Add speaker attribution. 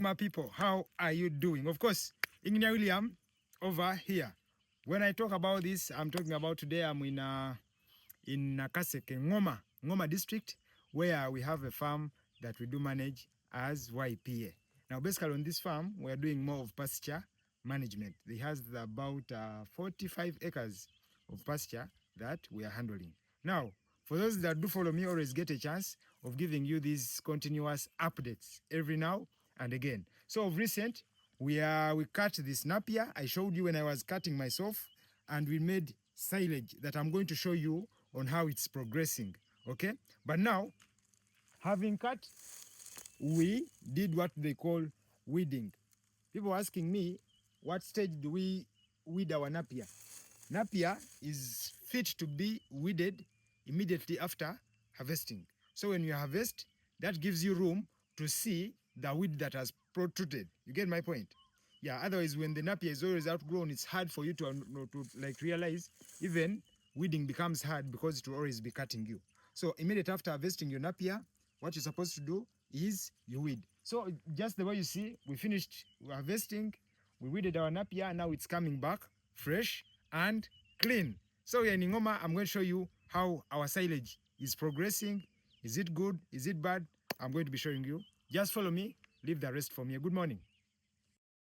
Speaker 1: My people, how are you doing? Of course, Engineer William over here. When I talk about this, I'm talking about today. I'm in Nakaseke, Ngoma district, where we have a farm that we do manage as YPA. Now, basically on this farm, we're doing more of pasture management. It has about 45 acres of pasture that we are handling. Now, for those that do follow me, always get a chance of giving you these continuous updates every now and again. So of recent, we cut this napier. I showed you when I was cutting myself, and we made silage that I'm going to show you on how it's progressing. Okay, but now having cut, we did what they call weeding. People asking me, what stage do we weed our napier? Napier is fit to be weeded immediately after harvesting. So when you harvest, that gives you room to see the weed that has protruded. You get my point? Yeah, otherwise when the napier is always outgrown, it's hard for you to like realize even weeding becomes hard because it will always be cutting you. So immediately after harvesting your napier, what you're supposed to do is you weed. So just the way you see, we finished harvesting, we weeded our napier, now it's coming back fresh and clean. So here in Ngoma, I'm going to show you how our silage is progressing. Is it good? Is it bad? I'm going to be showing you. Just follow me. Leave the rest for me. Good morning.